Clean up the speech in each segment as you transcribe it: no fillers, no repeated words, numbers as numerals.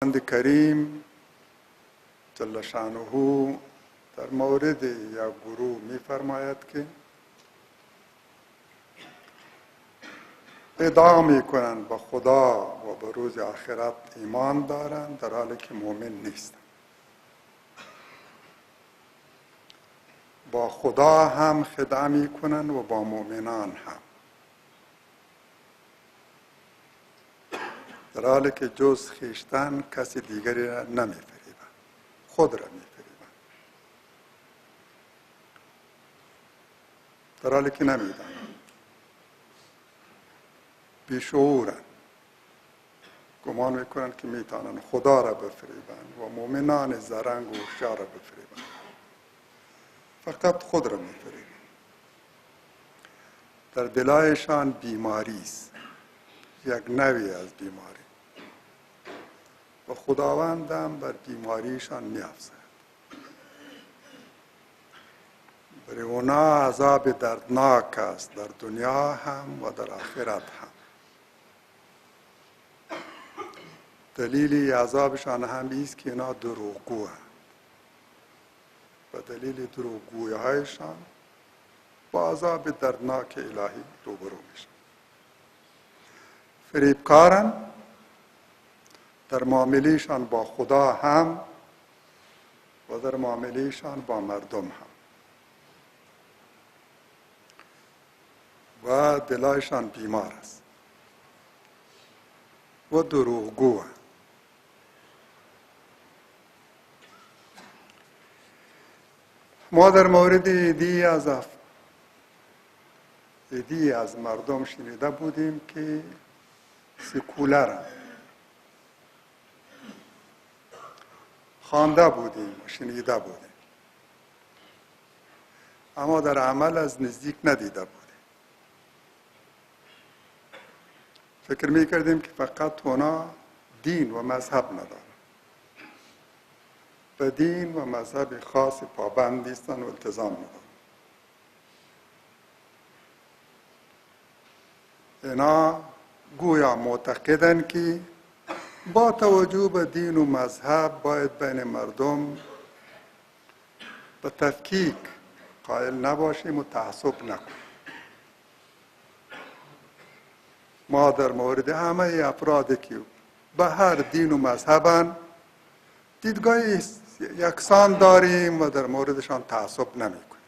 خداوند کریم جل شأنه در مورد یک گروه می فرماید که ادعا می کنند به خدا و به روز آخرت ایمان دارند در حالی که مؤمن نیستند. با خدا هم خدعه می کنند و با مؤمنان هم، در حالی که جز خویشتن کسی دیگری را نمی فریبند، خود را می فریبند، در حالی که نمی دانند، بیشعورند، گمان می کنند که می توانند خدا را بفریبند و مؤمنان زرنگ و هوشیار را بفریبند، فقط خود را می فریبند. در دلایشان بیماری است، یک نوعی از بیماری، و خداوند هم بر بیماریشان می افزاید. برای اونا عذاب دردناک است در دنیا هم و در آخرت هم. دلیل عذابشان هم ایست که اینا دروغگو هستند و دلیل دروغگویی هایشان با عذاب دردناک الهی روبرو میشن. فریبکارن در معاملهشان با خدا هم و در معاملهشان با مردم هم، و دلایشان بیمار است و دروغگو هست. ما در مورد ایدی از مردم شنیده بودیم که سکولرن، خوانده بودیم و شنیده بودیم، اما در عمل از نزدیک ندیده بودیم. فکر میکردیم که فقط اونا دین و مذهب ندارن، به دین و مذهب خاص پابند نیستن و التزام ندارن. اینا گویا معتقدن که با توجه به دین و مذهب باید بین مردم به تفکیک قائل نباشیم و تعصب نکنیم. ما در مورد همه افرادی که به هر دین و مذهبن دیدگاه یکسان داریم و در موردشان تعصب نمی کنیم.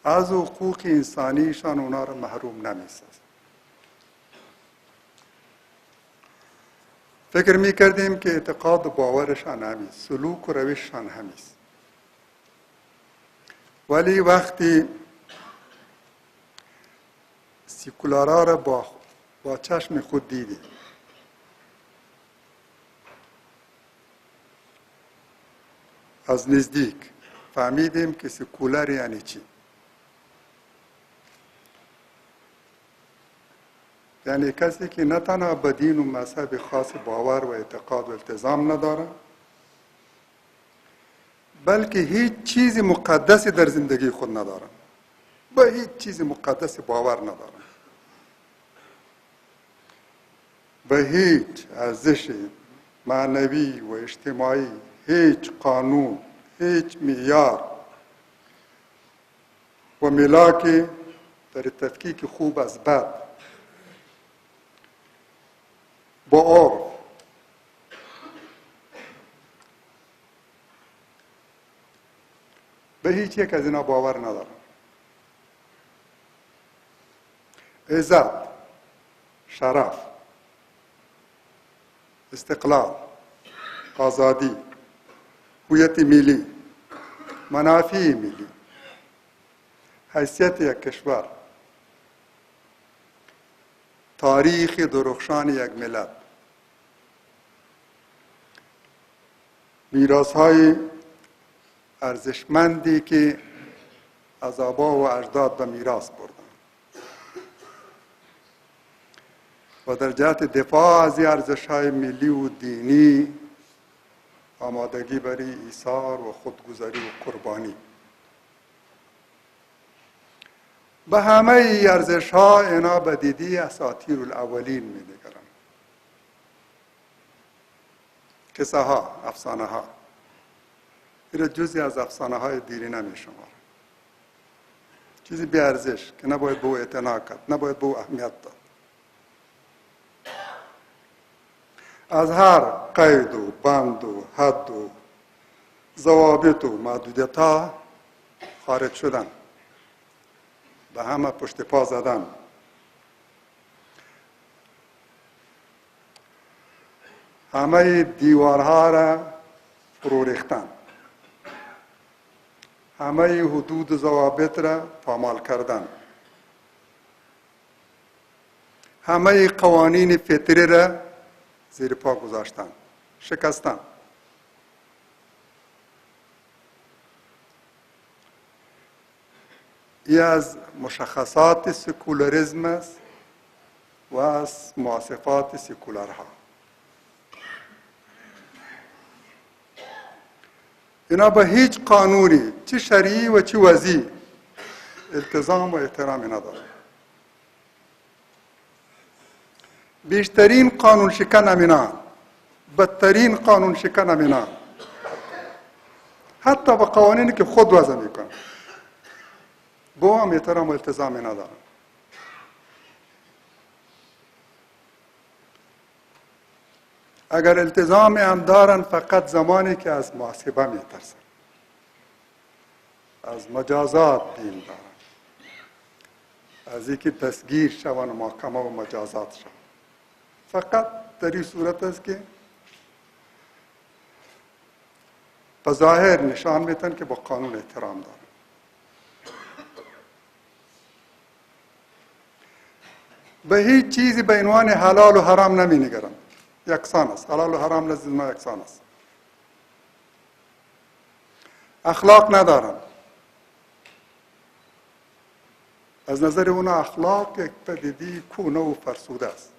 از حقوق انسانیشان اونا را محروم نمی سازیم. فکر می کردیم که اعتقاد و باورشان همیست، سلوک و روششان همیست. ولی وقتی سکولارا را با چشم خود دیدیم، از نزدیک فهمیدیم که سکولر یعنی چی. یعنی کسی که نه تنها به دین و مذهب خاص باور و اعتقاد و التزام نداره، بلکه هیچ چیز مقدسی در زندگی خود نداره، به هیچ چیز مقدسی باور نداره، به هیچ ارزش معنوی و اجتماعی، هیچ قانون، هیچ معیار و ملاکی در تفکیک خوب از بد با عرف به هیچ یک از اینا باور ندارم. عزت، شرف، استقلال، آزادی، هویت ملی، منافع ملی، حیثیت یک کشور، تاریخ درخشان یک ملت، میراث‌های ارزشمندی که از آبا و اجداد به میراث بردن و در جهت دفاع از این ارزش‌های ملی و دینی آمادگی برای ایثار و خودگذاری و قربانی. به همه این ارزش‌ها اینا به دیدی اساطیر الاولین می‌نگرند. قصه ها، افسانه ها، این جزی از افسانه های دیری نمیشماره. چیزی بی ارزش که نباید به او اعتنا کرد، نباید به او اهمیت داد. از هر قید و بند و حد و ضوابط و محدودیت ها خارج شدن، به همه پشت پا زدن، همه دیوارها را فرو ریختن، همه حدود و ضوابط را پامال کردن، همه قوانین فطری را زیر پا گذاشتن، شکستن. این از مشخصات سکولاریسم است و از مواصفات سکولارها. اینا به هیچ قانونی، چه شرعی و چه وضعی، التزام و احترامی نداره. بیشترین قانون شکن امینان، بدترین قانون شکن امینان، حتی به قوانینی که خود وضع میکنن با هم احترام و التزامی ندارن. اگر التزامی هم دارن فقط زمانی که از محاسبه میترسن، از مجازات دین دارن، از اینکه دستگیر شوند و محاکمه و مجازات شوند. فقط در این صورت است که به ظاهر نشان میتن که با قانون احترام دارن. به هیچ چیزی به عنوان حلال و حرام نمی نگرن. یکسان است. حلال و حرام نزد ما یکسان است. اخلاق ندارن. از نظر اونا اخلاق یک پدیده کونه و فرسوده است،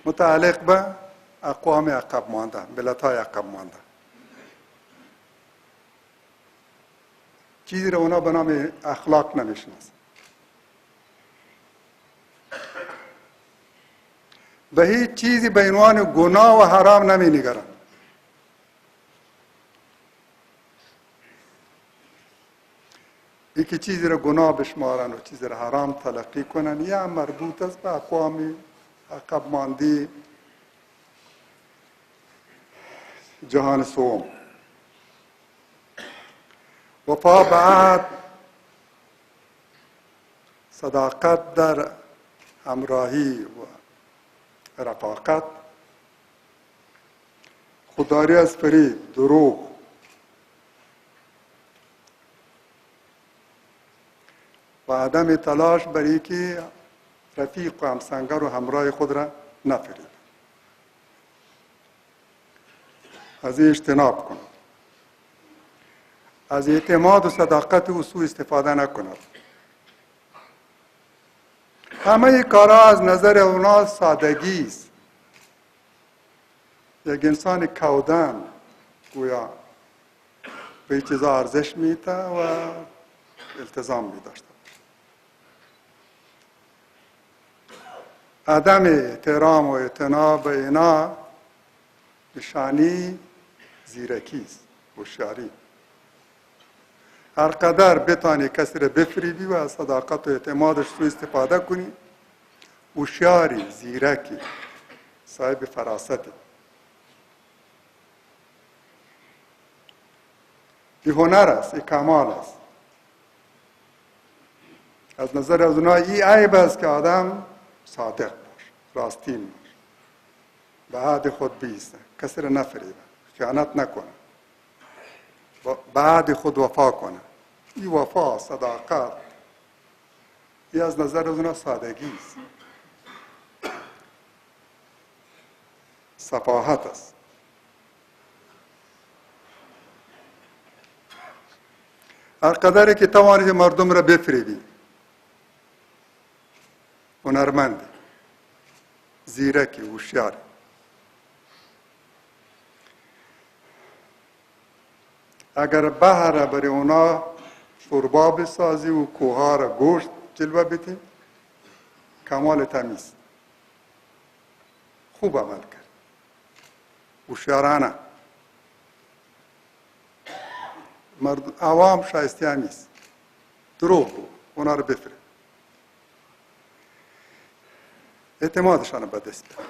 متعلق به اقوام عقب مانده، ملت‌های عقب مانده. چیزی را اونا به نام اخلاق نمیشناسن. به هیچ چیزی به عنوان گناه و حرام نمی نگرن. یکی چیزی را گناه بشمارن و چیزی را حرام تلقی کنن، یا مربوط است به اقوام عقب مانده جهان سوم. وفا به عهد، صداقت در همراهی و رفاقت، خودداری از فریب، دروغ، و عدم تلاش برای که رفیق و همسنگر و همراه خود را نفریب. از این اجتناب کند. از اعتماد و صداقت او سوء استفاده نکند. همه کارها از نظر اونا سادگی است. یک انسان کودن گویا به این چیزا ارزش میده و التزام میداشته. عدم احترام و اعتنا به اینا نشانی زیرکی است، هوشیاری. هر قدر بتانی کسی را بفریبی و از صداقت و اعتمادش سوء استفاده کنی، هوشیاری، زیرکی، صاحب فراستی. این هنر است، این کمال است. از نظر از اونها این عیب است که آدم صادق باش، راستین باش، به عهد خود بایسته، کسی را نفریبه، خیانت نکنه، به عهد خود وفا کنه. این وفا، صداقت، این از نظر از اونها سادگی است، صفاحت است. هر قدری که توانی مردم را بفریبی، هنرمندی، زیرکی، هوشیاری. اگر بحر را برای اونا شوربا بسازی و کوها را گوشت جلوه بدی، کمال تمیز، خوب عمل کرد. هوشیارانه عوام شایسته هم نیست، دروغ بود، اونا رو بفرد، اعتمادشان به دست بیار،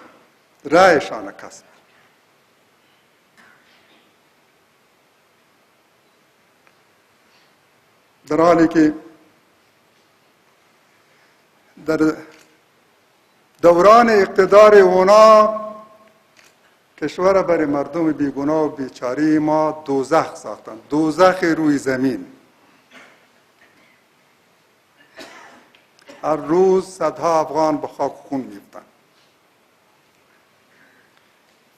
رایشان کسب. در حالی که در دوران اقتدار اونا کشور برای مردم بیگناه و بیچاره ما دوزخ ساختن، دوزخ روی زمین. هر روز صدها افغان به خاک خون میفتن.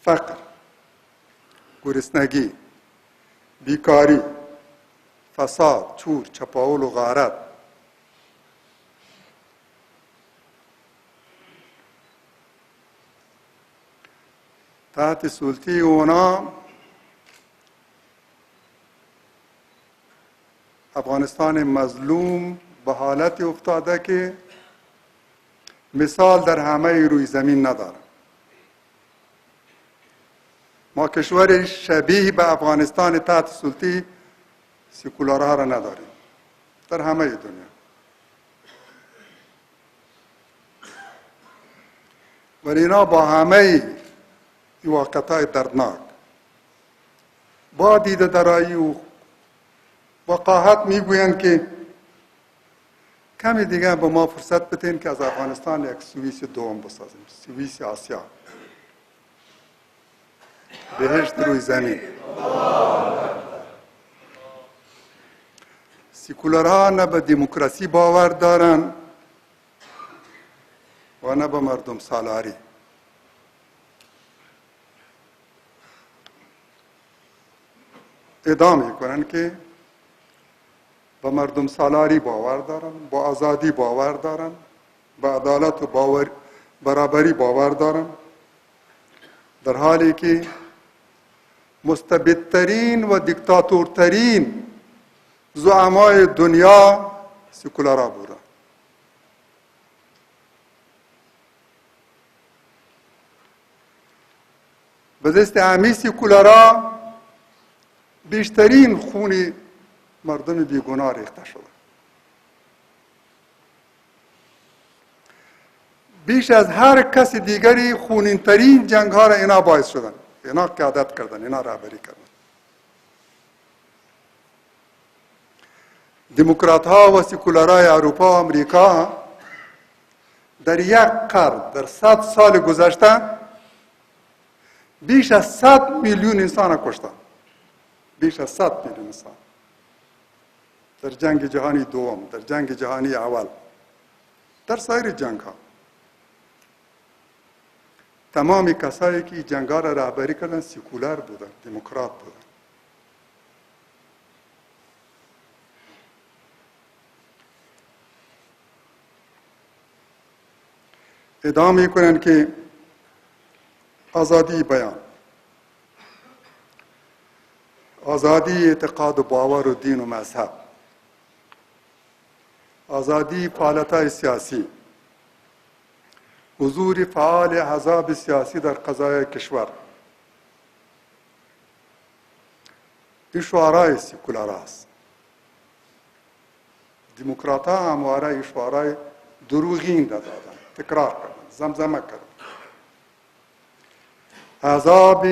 فقر، گرسنگی، بیکاری، فساد، چور، چپاول و غارت. تحت سلطه اونا افغانستان مظلوم به حالت افتاده که مثال در همه روی زمین نداره. ما کشور شبیه به افغانستان تحت سلطه سکولارها را نداریم در همه دنیا. ولی اینا با همه واقعیت‌های دردناک، با دیده درایی و وقاحت میگویند که کمی دیگه به ما فرصت بدین که از افغانستان یک سوئیس دوم بسازیم، سوئیس آسیا، بهشت روی زمین. سکولارها نه به دموکراسی باور دارن و نه به مردم سالاری. ادعا میکنن که به مردم سالاری باور دارن، با آزادی باور دارن، به عدالت و برابری باور دارن، در حالی که مستبدترین و دیکتاتورترین زعمای دنیا سکولارا بودن. به دست همین سکولارا بیشترین خون مردم بیگناه ریخته شده. بیش از هر کس دیگری خونینترین جنگ ها را اینا باعث شدن، اینا قیادت کردن، اینا رهبری کردن. دموکرات ها و سکولارای اروپا و امریکا در یک قرن، در 100 سال گذشته بیش از 100 میلیون انسان کشتن. بیش از 100 میلیون انسان در جنگ جهانی دوم، در جنگ جهانی اول، در سایر جنگ ها. تمامی کسایی که جنگ ها را رهبری کردن سکولار بودن، دموکرات بودن. ادعا میکنن که آزادی بیان، آزادی اعتقاد و باور و دین و مذهب، آزادی فعالیت‌های سیاسی، حضور فعال احزاب سیاسی در قضای کشور، این شعارهای سکولار است. دموکرات ها همواره این شعارهای دروغین دادن، تکرار کردن، زمزمه کردن. احزاب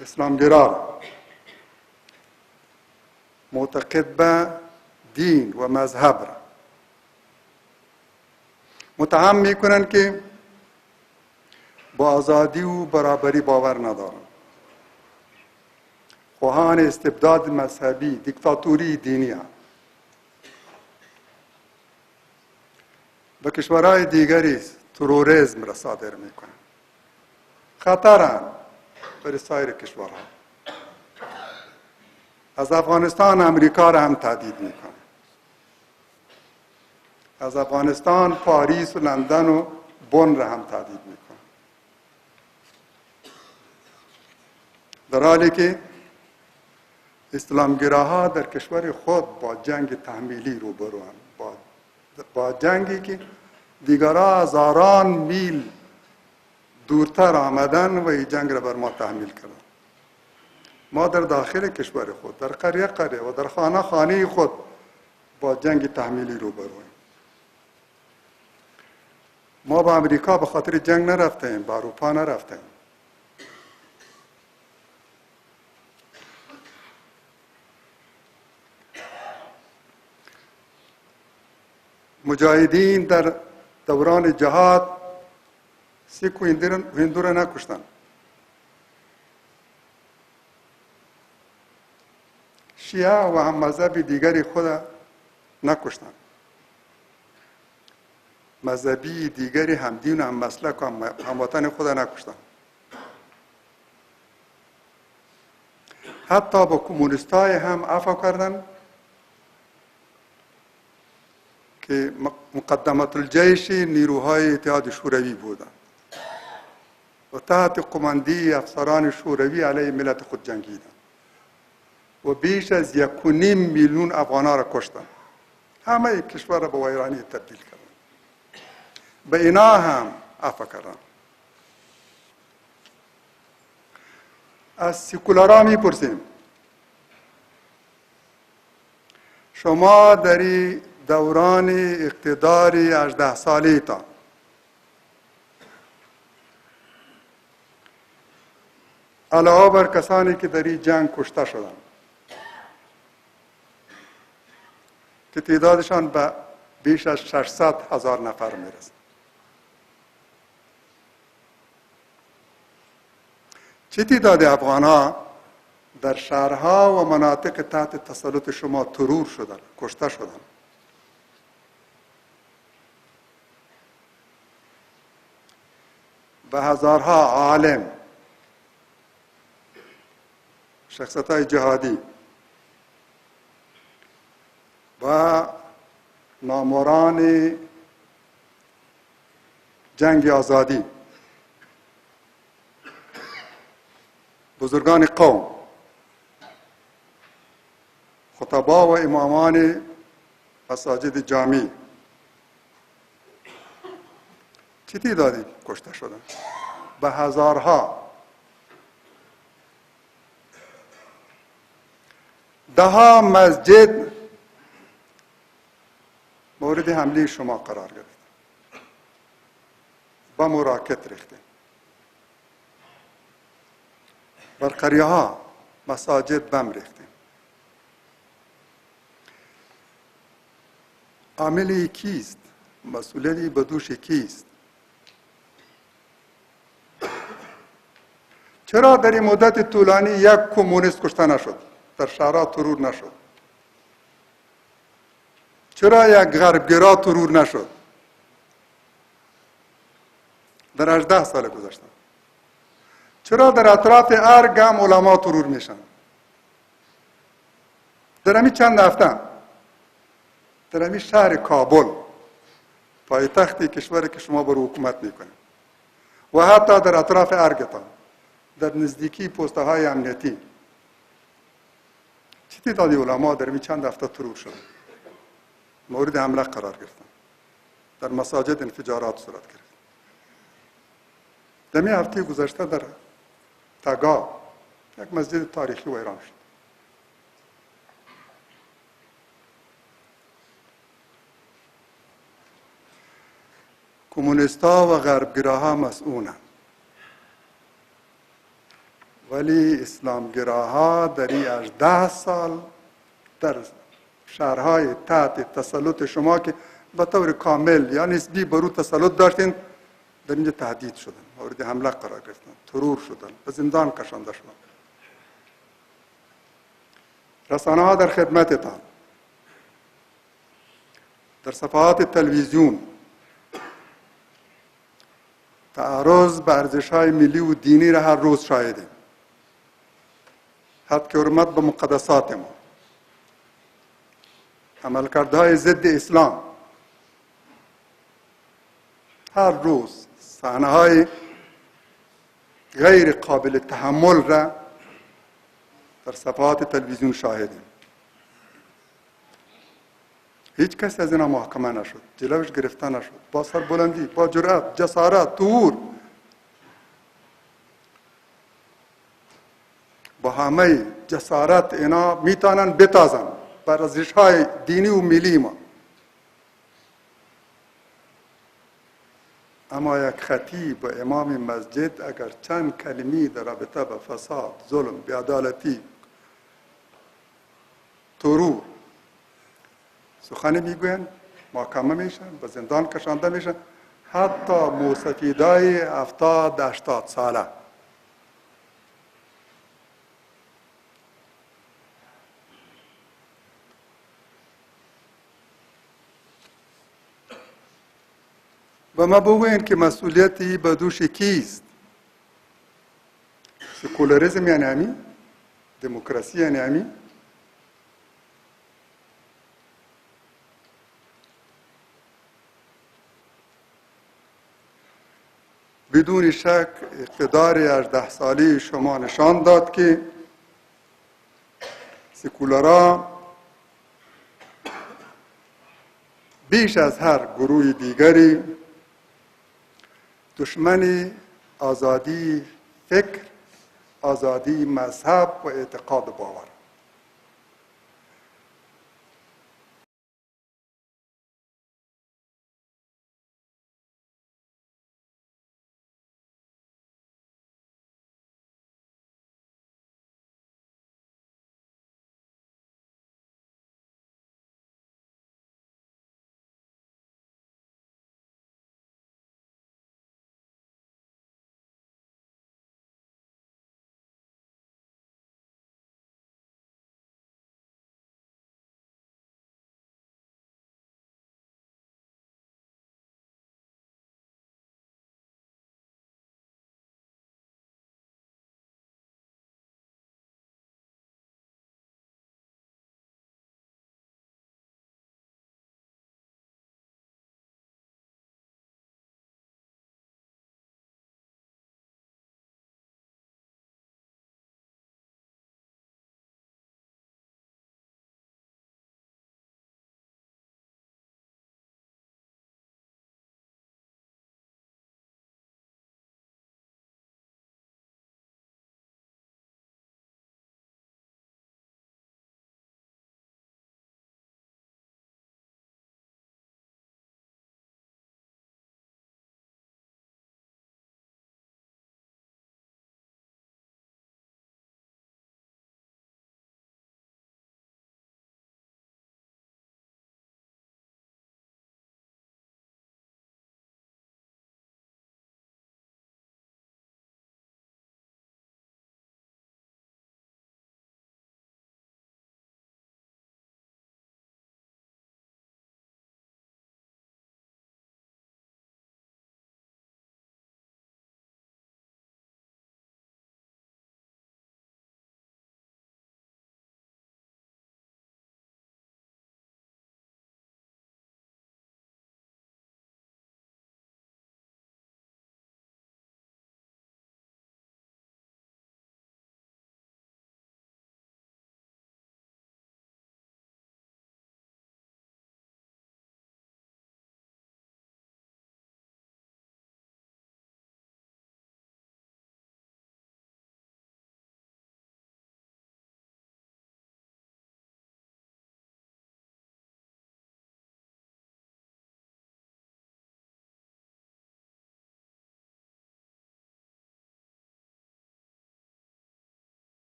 اسلامگرا معتقد به دین و مذهب را متهم میکنن که با آزادی و برابری باور ندارن. خواهان استبداد مذهبی، دیکتاتوری دینی هستند. به کشورهای دیگری تروریسم را صادر میکنن. خطرن برای سایر کشورها. از افغانستان امریکا را هم تهدید میکنه. از افغانستان پاریس و لندن و بن را هم تهدید میکنه. در حالی که اسلامگراها در کشور خود با جنگ تحمیلی روبروان، با جنگی که دیگرها هزاران میل دورتر آمدن و این جنگ را بر ما تحمیل کردن. ما در داخل کشور خود، در قریه قریه و در خانه خانه خود با جنگ تحمیلی روبرویم. ما با امریکا به خاطر جنگ نرفتیم، با اروپا نرفتیم. مجاهدین در دوران جهاد سیک و هندو را نکشتن. شیعه و هم مذهب دیگری خود نکشتن. مذهبی دیگری هم دین و هم مسلک و هم وطن خود نکشتن. حتی با کمونیستای هم عفو کردن که مقدمت الجیش نیروهای اتحاد شوروی بودند و تحت قماندی افسران شوروی علیه ملت خود جنگیدند و بیش از 1.5 میلیون افغان‌ها را کشتند. همه کشور را به ویرانی تبدیل کردند. به اینا هم عفو کردند. از سکولارا میپرسیم شما در دوران اقتدار 18 ساله تا علاوه بر کسانی که در این جنگ کشته شدند که تعدادشان به بیش از 600,000 نفر میرسد، چه تعداد افغان‌ها در شهرها و مناطق تحت تسلط شما ترور شدند، کشته شدند؟ و هزارها عالم، شخصیت‌های جهادی و ماموران جنگ آزادی، بزرگان قوم، خطبا و امامان مساجد جامع، چه تعدادی کشته شدند؟ به هزارها. ده‌ها مسجد مورد حمله شما قرار گرفت. بم و راکت ریختیم. بر قریه ها مساجد بم ریختیم. عامل کیست؟ مسئولیتی به دوش کیست؟ چرا در این مدت طولانی یک کمونیست کشته نشد؟ در شهرها ترور نشد؟ چرا یک غربگرا ترور نشد؟ در 18 سال گذشته. چرا در اطراف ارگم علما ترور میشن؟ در همین چند هفته در همین شهر کابل، پایتخت کشوری که شما بر حکومت میکنید، و حتی در اطراف ارگتان، در نزدیکی پسته های امنیتی، چه تعدادی علما در همین چند هفته ترور شدند، مورد حمله قرار گرفتند، در مساجد انفجارات صورت گرفت. در همین هفته گذشته در تگا یک مسجد تاریخی ویران شد. کمونیست‌ها و غربگراها مسئولند، ولی اسلامگراها در این 18 سال در شهرهای تحت تسلط شما که به طور کامل یا نسبی بر او تسلط داشتین، در اینجا تهدید شدن، مورد حمله قرار گرفتن، ترور شدن، به زندان کشانده شدن. رسانه ها در خدمتتان، در صفحات تلویزیون تعرض به ارزش‌های ملی و دینی را هر روز شاهدیم. حد که حرمت به مقدسات ما، عملکردهای ضد اسلام، هر روز صحنه‌های غیر قابل تحمل را در صفحات تلویزیون شاهدیم. هیچ کس از اینا محاکمه نشد، جلوش گرفته نشد، با سربلندی، با جرأت، جسارت، ظهور با همه جسارت اینا میتونن بتازن بر ارزش‌های دینی و ملی ما. اما یک خطیب و امام مسجد اگر چند کلمه در رابطه با فساد، ظلم، بی‌عدالتی، ترور سخنی میگوین، محاکمه میشن، به زندان کشانده میشن، حتی موسفیدای 70-80 ساله. و ما بگوین که مسئولیتی به دوش کیست؟ سکولاریزم یعنی همین؟ دموکراسی یعنی همین؟ بدون شک اقتدار 18 سالی شما نشان داد که سکولارا بیش از هر گروه دیگری دشمن آزادی فکر، آزادی مذهب و اعتقاد و باور